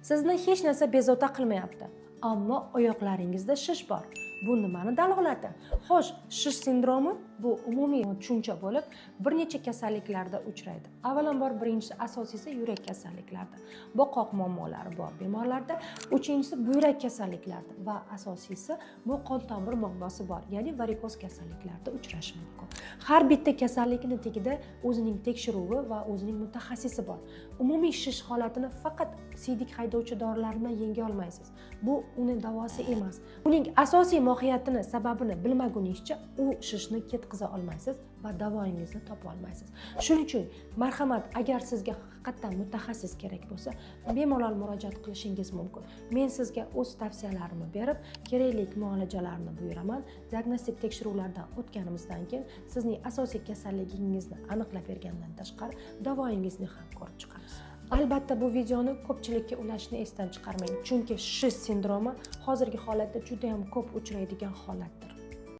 Sizni hech narsa bezovta qilmayapti, ammo oyoqlaringizda shish bor. Bu nimani dalolatı? Xo'sh, shish sindromi bu umumiy tushuncha bo'lib, bir necha kasalliklarda uchraydi. Avvalambor birinchisi asosiysi yurak kasalliklarida, boqoq muammolari bor bemorlarda, uchinchisi buyrak kasalliklarida va asosiysi bu qon tomir muammosi bor, ya'ni varikoz kasalliklarida uchrashi mumkin. Har bitta kasallikning tagida o'zining tekshiruvi va o'zining mutaxassisi bor. Umumiy shish holatini faqat siydik haydovchi dorilar bilan yenga olmaysiz. Bu uning davosi emas. Uning asosiy mohiyatini, sababini bilmaguningizcha u shishni ketkiza olmaysiz va davoingizni topa olmaysiz. Shuning uchun marhamat, agar sizga haqiqatan mutaxassis kerak bo'lsa, bemalol murojaat qilishingiz mumkin. Men sizga o'z tavsiyalarimni berib, kerakli muolajalarni buyuraman. Diagnostik tekshiruvlardan o'tganimizdan keyin sizning asosiy kasalligingizni aniqlab bergandan tashqari davoingizni ham ko'rib chiqamiz. Albatta bu videoni ko'pchilikka ulashni esdan chiqarmang, chunki shish sindromi hozirgi holatda juda ham ko'p uchraydigan holatdir.